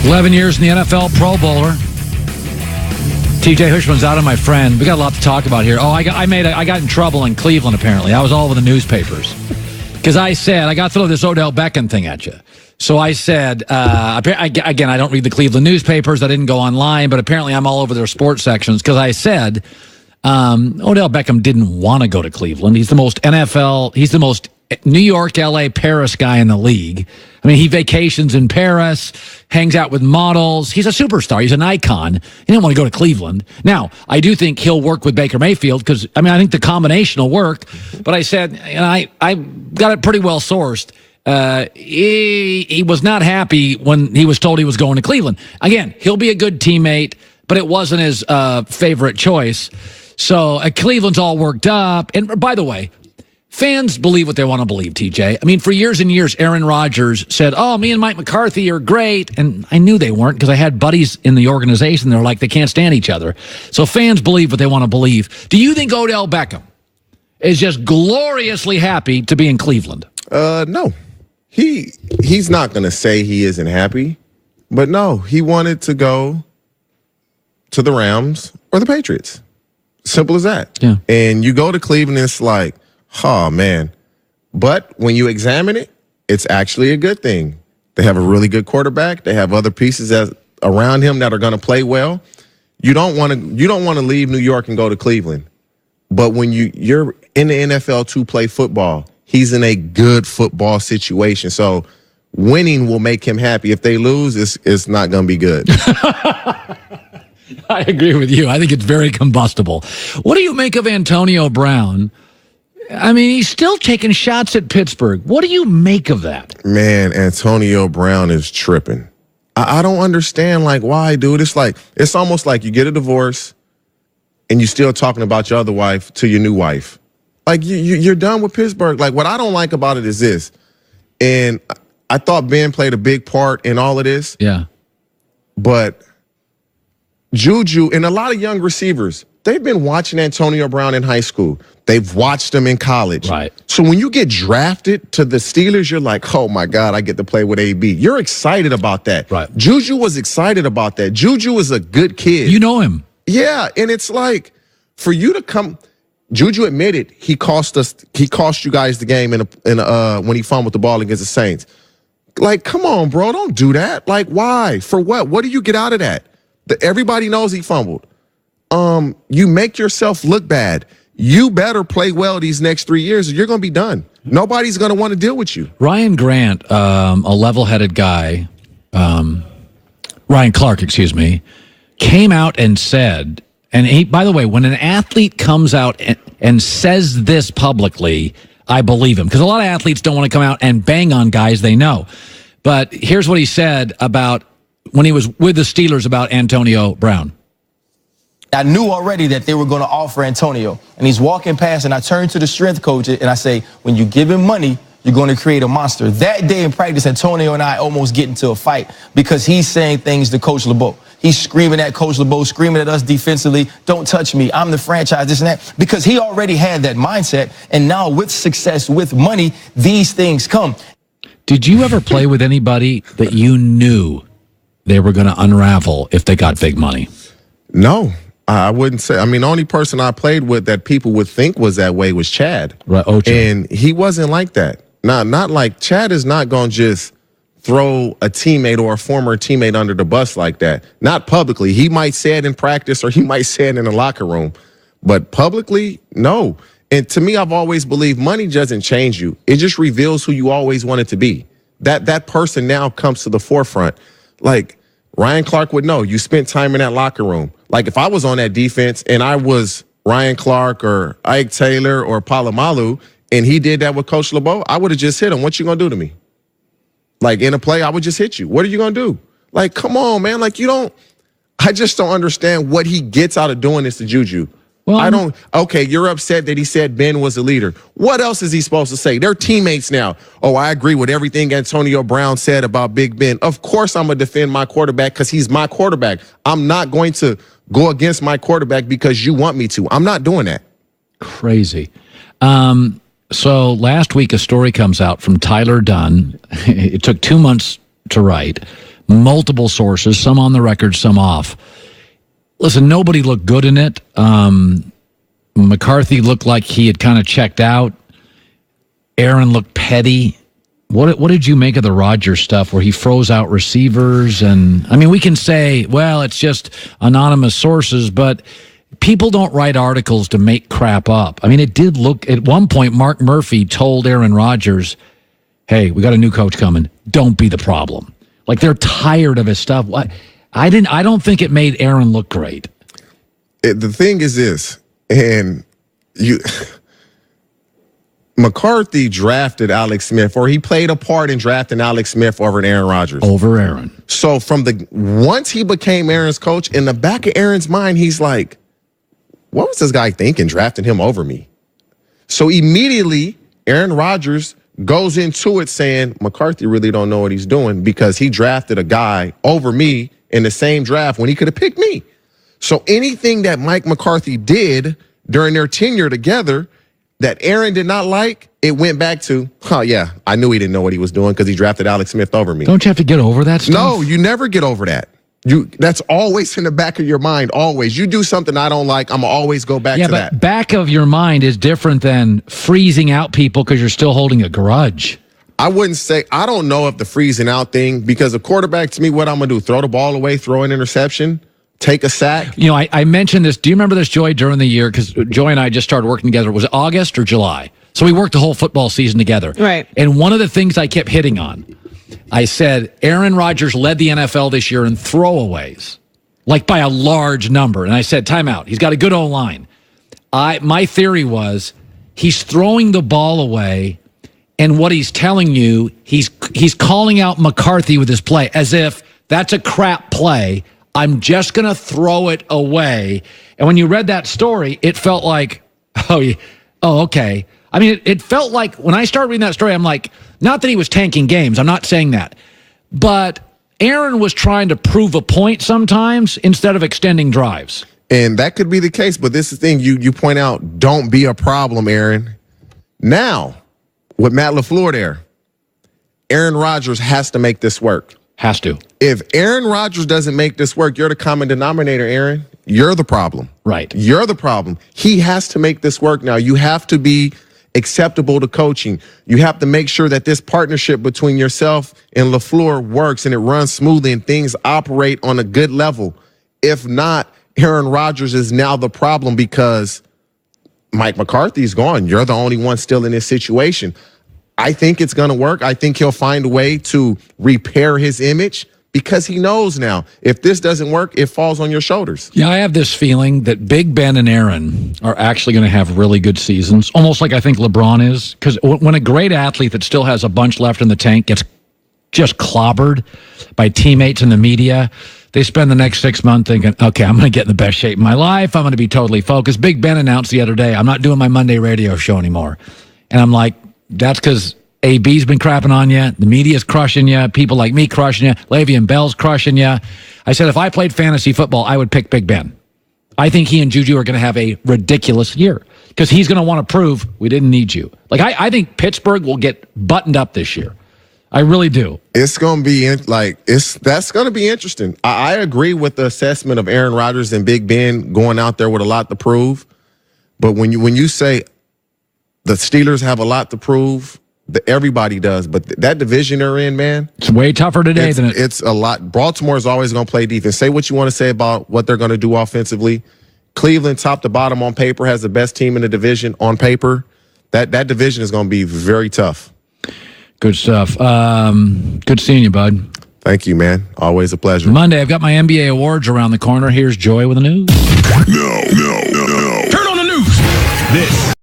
11 years in the NFL, Pro Bowler. TJ Houshmandzadeh, my friend. We got a lot to talk about here. Oh, I got in trouble in Cleveland, apparently. I was all over the newspapers. Because I said, I got to throw this Odell Beckham thing at you. So I said, again, I don't read the Cleveland newspapers. I didn't go online, but apparently I'm all over their sports sections. Because I said, Odell Beckham didn't want to go to Cleveland. He's the most New York, LA, Paris guy in the league. I mean, he vacations in Paris, hangs out with models. He's a superstar. He's an icon. He didn't want to go to Cleveland. Now, I do think he'll work with Baker Mayfield because, I mean, I think the combination will work. But I said, and I got it pretty well sourced. He was not happy when he was told he was going to Cleveland. Again, he'll be a good teammate, but it wasn't his favorite choice. So Cleveland's all worked up. And by the way, fans believe what they want to believe, TJ. I mean, for years and years, Aaron Rodgers said, oh, me and Mike McCarthy are great. And I knew they weren't because I had buddies in the organization. They're like, they can't stand each other. So fans believe what they want to believe. Do you think Odell Beckham is just gloriously happy to be in Cleveland? No. He's not going to say he isn't happy. But no, he wanted to go to the Rams or the Patriots. Simple as that. Yeah. And you go to Cleveland, it's like, oh, man. But when you examine it, it's actually a good thing. They have a really good quarterback. They have other pieces around him that are going to play well. You don't want to leave New York and go to Cleveland. But when you're in the NFL to play football, he's in a good football situation. So winning will make him happy. If they lose, it's not going to be good. I agree with you. I think it's very combustible. What do you make of Antonio Brown? I mean, he's still taking shots at Pittsburgh. What do you make of that? Man, Antonio Brown is tripping. I don't understand, like, why, dude? It's almost like you get a divorce and you're still talking about your other wife to your new wife. Like, you're done with Pittsburgh. Like, what I don't like about it is this. And I thought Ben played a big part in all of this. Yeah. But Juju and a lot of young receivers, they've been watching Antonio Brown in high school. They've watched him in college. Right. So when you get drafted to the Steelers, you're like, oh, my God, I get to play with AB. You're excited about that. Right. Juju was excited about that. Juju is a good kid. You know him. Yeah, and it's like, for you to come, Juju admitted he cost you guys the game when he fumbled the ball against the Saints. Like, come on, bro, don't do that. Like, why? For what? What do you get out of that? Everybody knows he fumbled. You make yourself look bad. You better play well these next 3 years or you're going to be done. Nobody's going to want to deal with you. Ryan Grant, a level-headed guy, Ryan Clark, excuse me, came out and said, and he, by the way, when an athlete comes out and says this publicly, I believe him. Because a lot of athletes don't want to come out and bang on guys they know. But here's what he said about when he was with the Steelers about Antonio Brown. I knew already that they were going to offer Antonio. And he's walking past, and I turned to the strength coach, and I say, when you give him money, you're going to create a monster. That day in practice, Antonio and I almost get into a fight because he's saying things to Coach LeBeau. He's screaming at Coach LeBeau, screaming at us defensively, don't touch me, I'm the franchise, this and that. Because he already had that mindset, and now with success, with money, these things come. Did you ever play with anybody that you knew they were going to unravel if they got big money? No. I wouldn't say. I mean, the only person I played with that people would think was that way was Chad. Right. Oh, Chad. And he wasn't like that. Not like Chad is not going to just throw a teammate or a former teammate under the bus like that. Not publicly. He might say it in practice or he might say it in the locker room. But publicly, no. And to me, I've always believed money doesn't change you. It just reveals who you always wanted to be. That person now comes to the forefront. Like, Ryan Clark would know. You spent time in that locker room. Like, if I was on that defense and I was Ryan Clark or Ike Taylor or Palomalu and he did that with Coach LeBeau, I would have just hit him. What you going to do to me? Like, in a play, I would just hit you. What are you going to do? Like, come on, man. Like, I just don't understand what he gets out of doing this to Juju. Well, okay, you're upset that he said Ben was a leader. What else is he supposed to say? They're teammates now. Oh, I agree with everything Antonio Brown said about Big Ben. Of course I'm going to defend my quarterback because he's my quarterback. I'm not going to go against my quarterback because you want me to. I'm not doing that. Crazy. So last week a story comes out from Tyler Dunn. It took 2 months to write. multiple sources, some on the record, some off. Listen, nobody looked good in it. McCarthy looked like he had kind of checked out. Aaron looked petty. What did you make of the Rodgers stuff where he froze out receivers? And I mean, we can say, well, it's just anonymous sources, but people don't write articles to make crap up. I mean, it did look, at one point, Mark Murphy told Aaron Rodgers, hey, we got a new coach coming. Don't be the problem. Like, they're tired of his stuff. I don't think it made Aaron look great. The thing is this, and McCarthy drafted Alex Smith, or he played a part in drafting Alex Smith over Aaron Rodgers. Over Aaron. So once he became Aaron's coach, in the back of Aaron's mind, he's like, what was this guy thinking drafting him over me? So immediately, Aaron Rodgers goes into it saying, McCarthy really don't know what he's doing because he drafted a guy over me in the same draft when he could have picked me. So anything that Mike McCarthy did during their tenure together that Aaron did not like, it went back to, oh, yeah, I knew he didn't know what he was doing because he drafted Alex Smith over me. Don't you have to get over that stuff? No, you never get over that. That's always in the back of your mind, always. You do something I don't like, I'm going to always go back to that. Yeah, but back of your mind is different than freezing out people because you're still holding a grudge. I wouldn't say, I don't know if the freezing out thing, because a quarterback, to me, what I'm going to do, throw the ball away, throw an interception, take a sack. You know, I mentioned this. Do you remember this, Joy, during the year? Because Joy and I just started working together. Was it August or July? So we worked the whole football season together. Right. And one of the things I kept hitting on, I said, Aaron Rodgers led the NFL this year in throwaways, like by a large number. And I said, timeout. He's got a good O-line. My theory was he's throwing the ball away, and what he's telling you, he's calling out McCarthy with his play as if that's a crap play. I'm just going to throw it away. And when you read that story, it felt like, oh, okay. I mean, it felt like when I started reading that story, I'm like, not that he was tanking games. I'm not saying that. But Aaron was trying to prove a point sometimes instead of extending drives. And that could be the case. But this is the thing you point out, don't be a problem, Aaron. Now, with Matt LaFleur there, Aaron Rodgers has to make this work. Has to. If Aaron Rodgers doesn't make this work, you're the common denominator, Aaron. You're the problem. Right. You're the problem. He has to make this work now. You have to be acceptable to coaching. You have to make sure that this partnership between yourself and LaFleur works and it runs smoothly and things operate on a good level. If not, Aaron Rodgers is now the problem because Mike McCarthy's gone. You're the only one still in this situation. I think it's going to work. I think he'll find a way to repair his image because he knows now if this doesn't work, it falls on your shoulders. Yeah, I have this feeling that Big Ben and Aaron are actually going to have really good seasons, almost like I think LeBron is. Because when a great athlete that still has a bunch left in the tank gets just clobbered by teammates and the media, they spend the next 6 months thinking, okay, I'm going to get in the best shape of my life. I'm going to be totally focused. Big Ben announced the other day, I'm not doing my Monday radio show anymore. And I'm like, that's because AB's been crapping on you. The media's crushing you. People like me crushing you. Le'Veon Bell's crushing you. I said, if I played fantasy football, I would pick Big Ben. I think he and Juju are going to have a ridiculous year because he's going to want to prove we didn't need you. Like, I think Pittsburgh will get buttoned up this year. I really do. It's going to be that's going to be interesting. I agree with the assessment of Aaron Rodgers and Big Ben going out there with a lot to prove. But when you say the Steelers have a lot to prove, everybody does. But that division they're in, man, it's way tougher today than it's a lot. Baltimore is always going to play defense. Say what you want to say about what they're going to do offensively. Cleveland, top to bottom on paper, has the best team in the division on paper. That division is going to be very tough. Good stuff. Good seeing you, bud. Thank you, man. Always a pleasure. Monday, I've got my NBA awards around the corner. Here's Joy with the news. No. Turn on the news. This